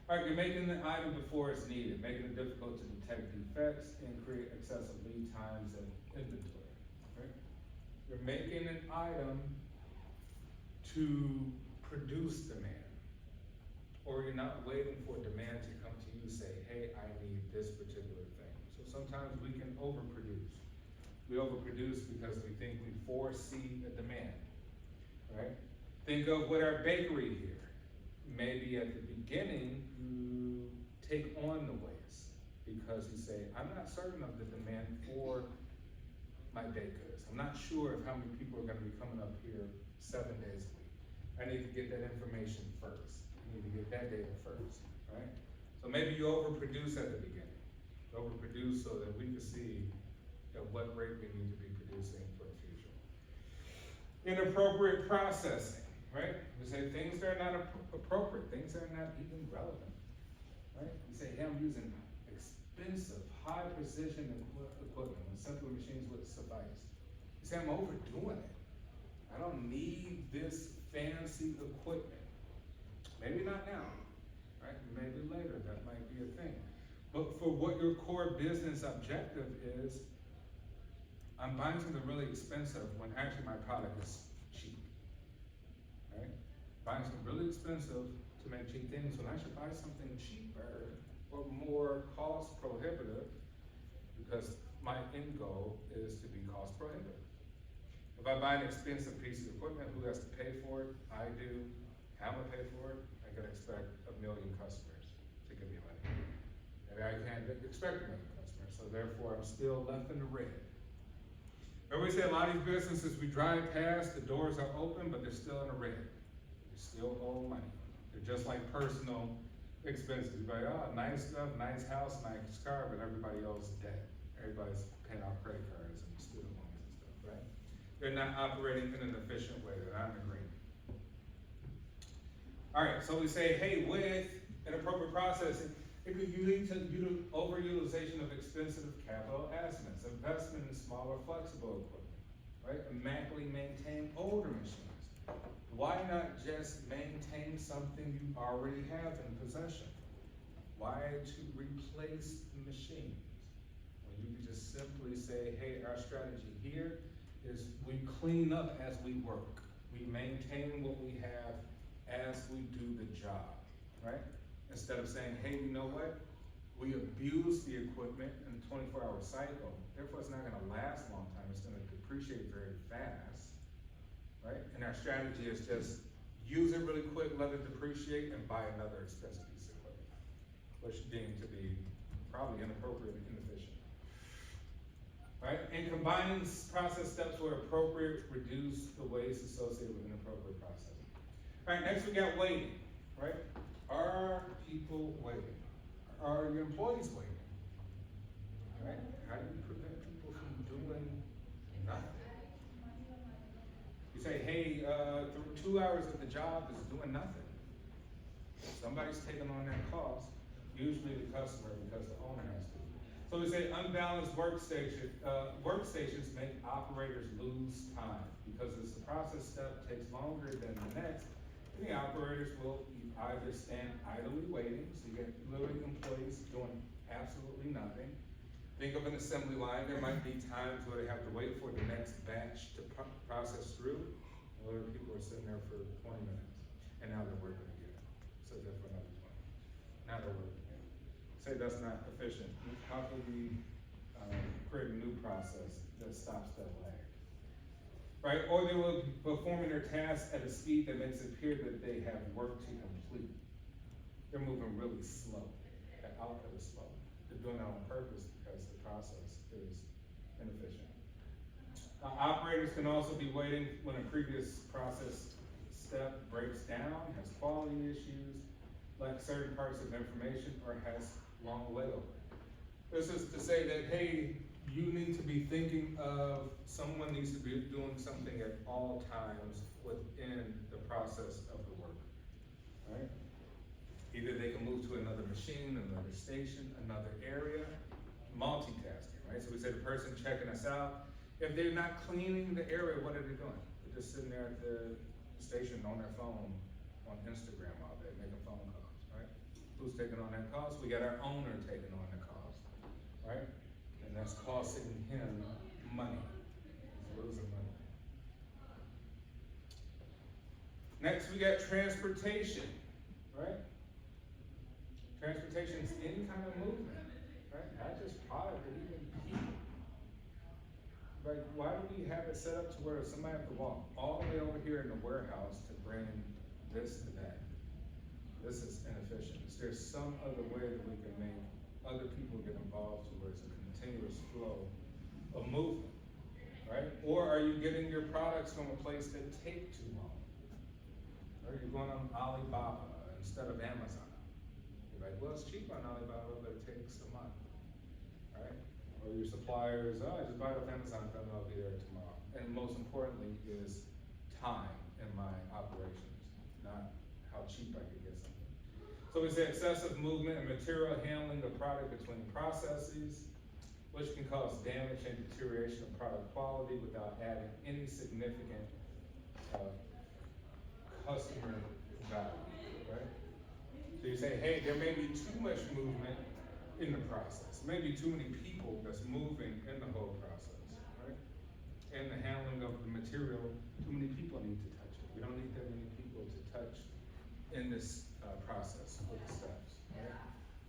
All right, you're making the item before it's needed, making it difficult to detect defects and create excessive lead times and inventory, right? You're making an item to produce demand, or you're not waiting for demand to come to you, say, hey, I need this particular thing. So sometimes we can overproduce. We overproduce because we think we foresee a demand, right? Think of with our bakery here. Maybe at the beginning, you take on the waste because you say, I'm not certain of the demand for my baked goods. I'm not sure of how many people are gonna be coming up here 7 days a week. I need to get that information first. I need to get that data first, right? So maybe you overproduce at the beginning. Overproduce so that we can see at what rate we need to be producing for the future. Inappropriate processing, right? We say things that are not appropriate, things that are not even relevant, right? We say, hey, I'm using expensive, high precision equipment when simple machines would suffice. You say, I'm overdoing it. I don't need this fancy equipment. Maybe not now, right? Maybe later, that might be a thing. But for what your core business objective is, I'm buying something really expensive when actually my product is cheap, right? Buying something really expensive to make cheap things when I should buy something cheaper or more cost prohibitive, because my end goal is to be cost prohibitive. If I buy an expensive piece of equipment, who has to pay for it? I do. How am I pay for it? I can expect 1 million customers to give me money. Maybe I can't expect 1 million customers, so therefore I'm still left in the red. Remember we say a lot of these businesses, we drive past, the doors are open, but they're still in the red. They still owe money. They're just like personal expenses. You buy, nice stuff, nice house, nice car, but everybody else is debt. Everybody's paying off credit cards and student loans and stuff, right? they're not operating in an efficient way, they're not in agreement. Alright, so we say, hey, with inappropriate processing, it could lead to overutilization of expensive capital assets, investment in smaller flexible equipment, right? Immaculately maintain older machines. Why not just maintain something you already have in possession? Why to replace the machines? When you could just simply say, hey, our strategy here is we clean up as we work. We maintain what we have as we do the job, right? Instead of saying, hey, you know what? We abuse the equipment in a 24-hour cycle, therefore it's not gonna last a long time, it's gonna depreciate very fast, right? And our strategy is just use it really quick, let it depreciate, and buy another expensive piece of equipment, which deemed to be probably inappropriate and inefficient. Right? And combining process steps where appropriate, reduce the waste associated with inappropriate processing. All right, next we got waiting, right? Are people waiting? Are your employees waiting? Right? How do you prevent people from doing nothing? You say, hey, 2 hours of the job is doing nothing. Somebody's taking on that cost, usually the customer because the owner has to. So we say unbalanced workstations make operators lose time because as the process step takes longer than the next, the operators will either stand idly waiting, so you get literally employees doing absolutely nothing. Think of an assembly line, there might be times where they have to wait for the next batch to process through, or people are sitting there for 20 minutes, and now they're working again. So there for another 20. Now they're working again. Say that's not efficient. How can we create a new process that stops that lag? Right? Or they will be performing their tasks at a speed that makes it appear that they have work to complete. They're moving really slow. The output is slow. They're doing that on purpose because the process is inefficient. Operators can also be waiting when a previous process step breaks down, has quality issues, lacks certain parts of information, or has long layover. This is to say that, hey, you need to be thinking of, someone needs to be doing something at all times within the process of the work, right? Either they can move to another machine, another station, another area, multitasking, right? So we say the person checking us out, if they're not cleaning the area, what are they doing? They're just sitting there at the station on their phone, on Instagram all day, making phone calls, right? Who's taking on that cost? We got our owner taking on the cost, right? And that's costing him money. He's losing money. Next, we got transportation, right? Transportation is any kind of movement, right? Not just product, but even people. Like, why do we have it set up to where somebody have to walk all the way over here in the warehouse to bring this to that? This is inefficient. Is there some other way that we can make other people get involved to where it's a continuous flow of movement, right? Or are you getting your products from a place that take too long? Or you're going on Alibaba instead of Amazon. You're like, well, it's cheap on Alibaba, but it takes a month, right? Or your suppliers, oh, I just buy it off Amazon, then I'll be there tomorrow. And most importantly is time in my operations, not how cheap I can get something. So we say excessive movement and material handling of product between processes, which can cause damage and deterioration of product quality without adding any significant customer value, right? So you say, hey, there may be too much movement in the process, maybe too many people that's moving in the whole process, right? And the handling of the material, too many people need to touch it. We don't need that many people to touch in this process with the steps, right?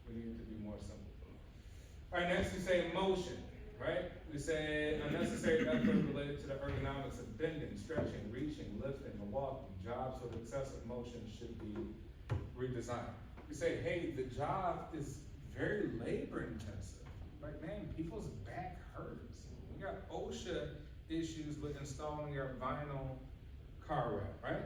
We need it to be more simple. All right, next we say motion, right? We say unnecessary effort related to the ergonomics of bending, stretching, reaching, lifting, and walking. Jobs with excessive motion should be redesigned. We say, hey, the job is very labor intensive. Like, man, people's back hurts. We got OSHA issues with installing our vinyl car wrap, right?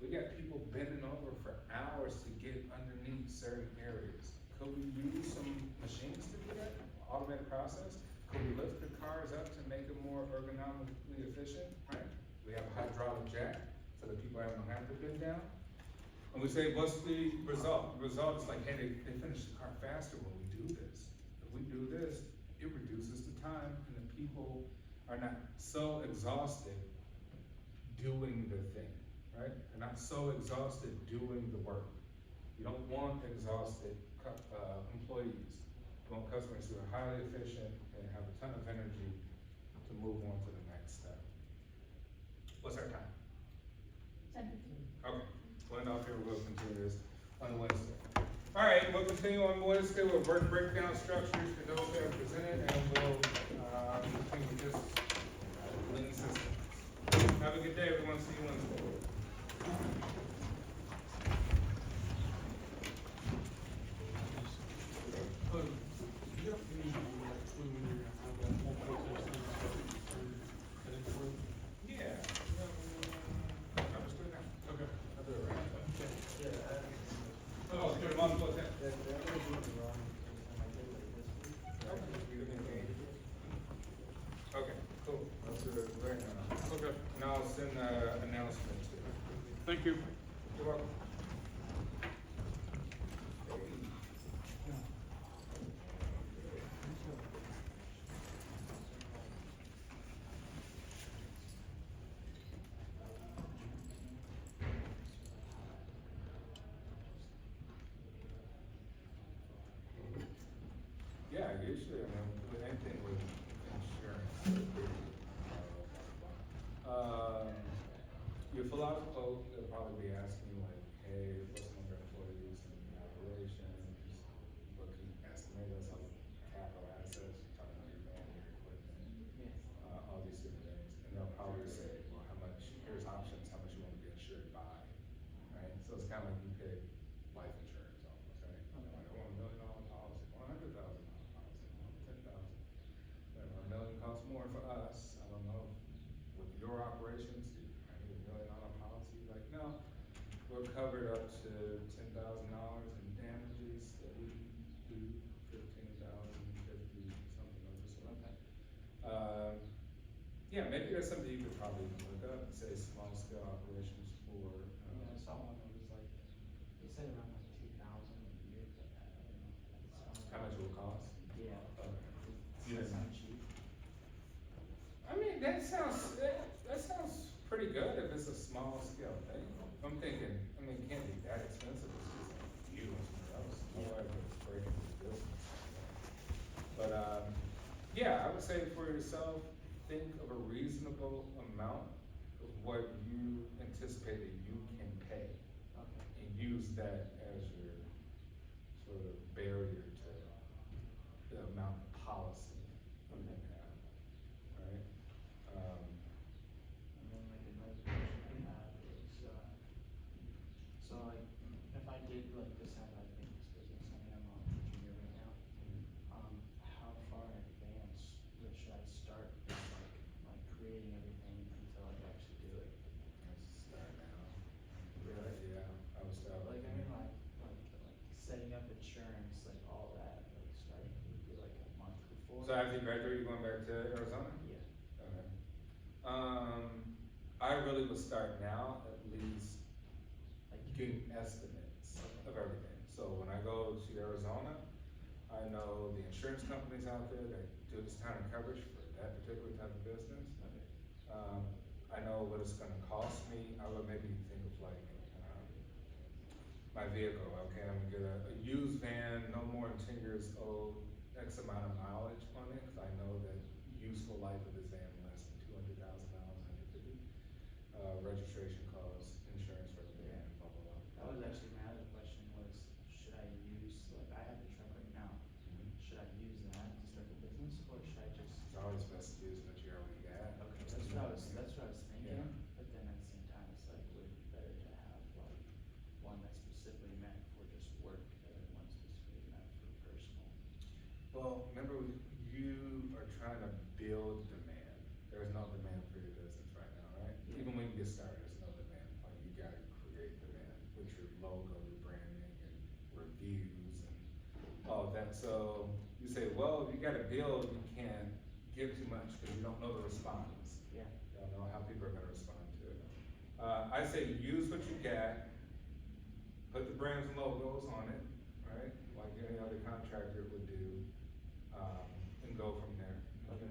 We got people bending over for hours to get underneath certain areas. Could we use some machines to do that? Automated process? Could we lift the cars up to make it more ergonomically efficient, right? We have a hydraulic jack, so that people don't have to bend down. And we say, what's the result? The result is like, hey, they finish the car faster when we do this. If we do this, it reduces the time, and the people are not so exhausted doing the thing, right? They're not so exhausted doing the work. You don't want exhausted employees. You want customers who are highly efficient and have a ton of energy to move on to the next step. What's our time? 10:15. Okay, well, now here we'll continue this on Wednesday. All right, we'll continue on Wednesday with work breakdown structures for those that are presented, and we'll continue with this lean system. Have a good day, everyone. See you Wednesday. Yeah. I was doing that. Okay. I'll do it right. Yeah, Oh, put them on both ends. that was wrong. Okay, cool. Let's do it right now. Okay, Now I'll send the announcement to you. thank you. You're welcome. Yeah, usually, I mean, with anything with insurance. You fill out a quote, they'll probably be asking you like, hey, what's the number of employees in the operations? What can you estimate us on capital assets, you're talking about your van, your equipment, all these different things. And they'll probably say, well, how much, here's options, how much you want to be insured by, right? So it's kind of like you pick life insurance almost, right? Like, I want $1 million policy, $100,000 policy, $10,000. $1 million costs more for us, I don't know, with your operations, do I need $1 million policy? Like, no, we're covered up to $10,000 in damages that we do, 15,000, 50, something like this. Okay. Yeah, maybe there's something you could probably look up, say small scale operations for, Yeah, I saw one that was like, they said around like 2,000 a year, but I don't know. how much it will cost. Yeah. Okay. Does that sound cheap? I mean, that sounds pretty good if it's a small scale thing. I'm thinking, I mean, it can't be that expensive, it's just like you and somebody else, nobody would break into the business. But, yeah, I would say for yourself, think of a reasonable amount of what you anticipate that you can pay. Okay. And use that as your sort of barrier to the amount of policy you can have, right? And then like another question I have is, so like, if I did like decide I'd make this business, I mean, I'm a junior right now, how far in advance should I start with like creating everything until I actually do it? Let's start now. Really? Yeah, I would start Like, with. I mean, like setting up insurance, like all that, like starting maybe like a month before. So after you graduate, you're going back to Arizona? Yeah. Okay. I really would start now, at least Like, getting estimates of everything. So when I go to Arizona, I know the insurance companies out there that do this kind of coverage for that particular type of business. okay. I know what it's gonna cost me. I would maybe think of like, my vehicle, okay, I'm gonna get a used van, no more than 10 years old, X amount of mileage on it, cause I know that useful life of this van less than $200,000, $150,000. Registration costs, insurance for the van, blah, blah, blah. That was actually my other question was, should I use, like, I have the truck right now, should I use that to start the business, or should I just? It's always best to use what you already got. Okay, that's what I was thinking, Yeah. but then at the same time, it's like, would it be better to have like one that's specifically meant for just work and then one specifically meant for personal? Well, remember, you are trying to build demand. There's no demand for your business right now, right? Yeah. Even when you get started, there's no demand. Like, you gotta create demand with your logo, your branding, and reviews, and all of that. So, you say, well, you gotta build, you can't give too much, cause you don't know the response. Yeah. You don't know how people are gonna respond to it. I say use what you got, put the brand's logos on it, right, like any other contractor would do, and go from there.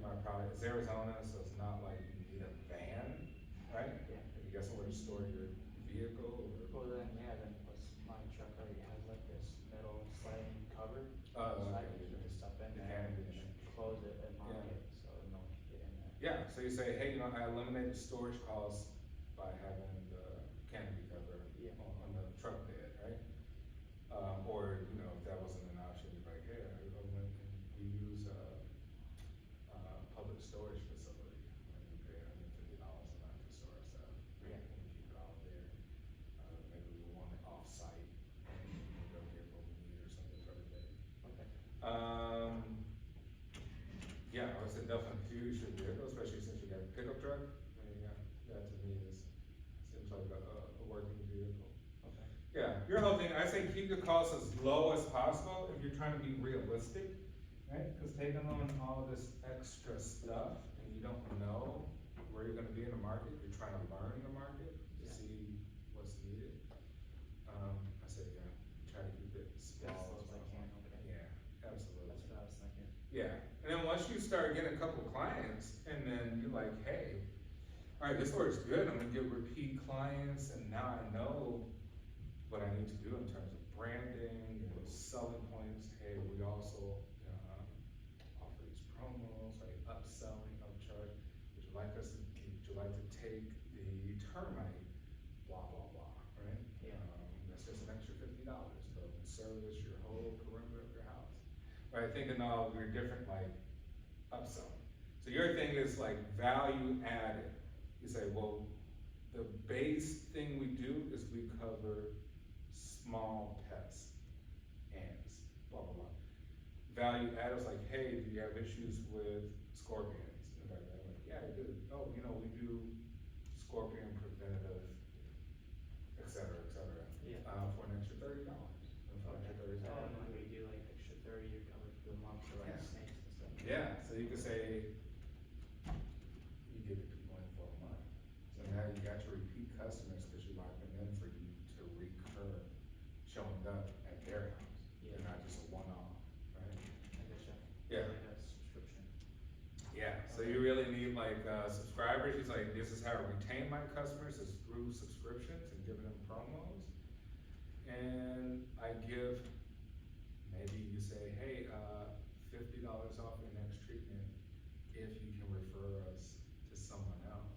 My product is Arizona, so it's not like you need a van, right? Yeah. If you got somewhere to store your vehicle or. Well then, yeah, then plus my truck already has like this metal sliding cover. So I Okay. can keep the stuff in The there, canopy in and close it and lock Yeah. it, so no one can get in there. Yeah, so you say, hey, you know, I eliminated storage costs by having the canopy cover Yeah. on the truck bed, right? Or, you know, if that wasn't an option, you're like, hey, I went and we use public storage facility, and we pay $150 a month to store our stuff. Yeah. And we keep it all there. Maybe we want it off-site, and we go get what we need or something for the day. Okay. Yeah, I would say definitely use your vehicle, especially since you got a pickup truck. I mean, yeah, that to me seems like a working vehicle. Okay. Yeah, your whole thing, I say keep the costs as low as possible if you're trying to be realistic, right? Cause taking on all this extra stuff and you don't know where you're gonna be in the market, you're trying to learn the market to Yeah. see what's needed. I say, yeah, try to keep it As small low as as I possible. can, okay. Yeah, absolutely. That's what I was thinking. Yeah, and then once you start getting a couple clients, and then you're like, hey, all right, this works good, I'm gonna get repeat clients, and now I know what I need to do in terms of branding, you know, selling points. Hey, we also, offer these promos, right, upselling, upcharge. Would you like to take the termite, blah, blah, blah, right? Yeah. That's just an extra $50, but it would service your whole perimeter of your house. Right, thinking of your different like upselling. So your thing is like value added. You say, well, the base thing we do is we cover small pests, ants, blah, blah, blah. Value added is like, hey, do you have issues with scorpions? And like, yeah, I do. Oh, you know, we do scorpion preventative, et cetera, Yeah. for an extra $30. And for an extra $30. And when we do like extra 30, you're covered for the month for like Yeah. snakes and stuff. Yeah, so you could say, you give it people in for a month. So now you got your repeat customers, cause you lock them in for you to recur showing up at their house. Yeah. They're not just a one-off, right? I getcha. Yeah. Like a subscription. Yeah, so you really need like, subscribers, he's like, this is how I retain my customers, is through subscriptions and giving them promos. And I give, maybe you say, hey, $50 off your next treatment if you can refer us to someone else,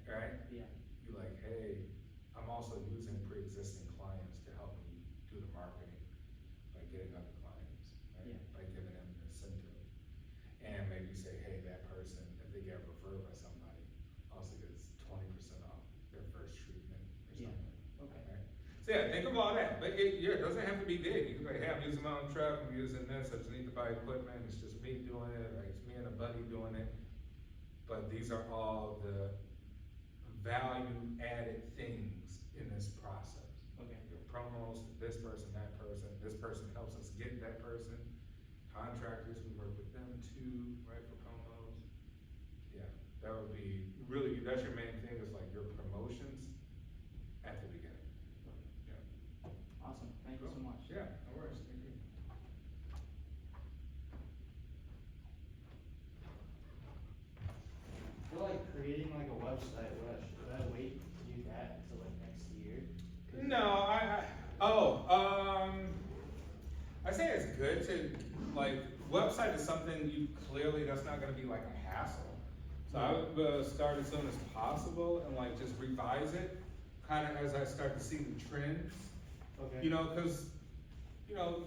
Okay. right? Yeah. You like, hey, I'm also using pre-existing clients to help me do the marketing by getting other clients, right? Yeah. By giving them an incentive. And maybe you say, hey, that person, if they get referred by somebody, also gets 20% off their first treatment or Yeah. something. Okay. Right? So yeah, think of all that, but it doesn't have to be big. You can be like, hey, I'm using my own truck, I'm using this, I just need to buy equipment, it's just me doing it, like it's me and a buddy doing it. But these are all the value added things in this process. Okay. Your promos to this person helps us get that person. Contractors, we work with them too, right, for promos. Yeah, that would be, really, that's your main thing, is like your promotions at the beginning. Yeah. Awesome. Thank you so much. Yeah, no worries, thank you. For like creating like a website, should I wait to do that until like next year? 'Cause- No, I say it's good to, like, website is something you clearly, that's not gonna be like a hassle. So I would start as soon as possible and like just revise it, kinda as I start to see the trends. Okay. You know, cause, you know,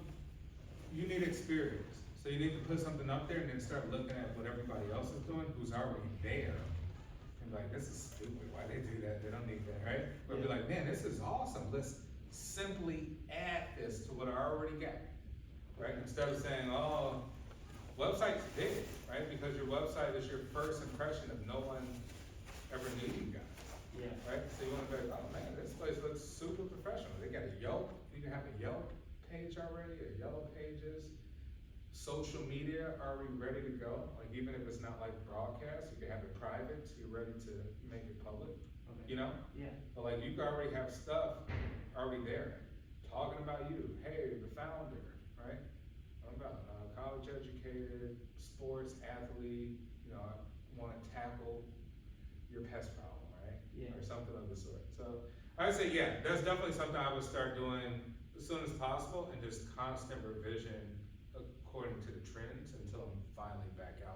you need experience, so you need to put something up there and then start looking at what everybody else is doing, who's already there. And be like, this is stupid, why they do that, they don't need that, right? But be Yeah. like, man, this is awesome, let's simply add this to what I already got, right? Instead of saying, oh, website's big, right? Because your website is your first impression if no one ever knew you guys. Yeah. Right, so you wanna be like, oh man, this place looks super professional, they got a Yelp, you can have a Yelp page already, or Yellow Pages. social media, are we ready to go? Like, even if it's not like broadcast, you can have it private, so you're ready to make it public, Okay. you know? Yeah. But like, you can already have stuff already there, talking about you, hey, the founder, right? I'm about, college educated, sports athlete, you know, I wanna tackle your pest problem, right? Yeah. Or something of the sort. So, I'd say, yeah, that's definitely something I would start doing as soon as possible, and just constant revision according to the trends until I'm finally back out.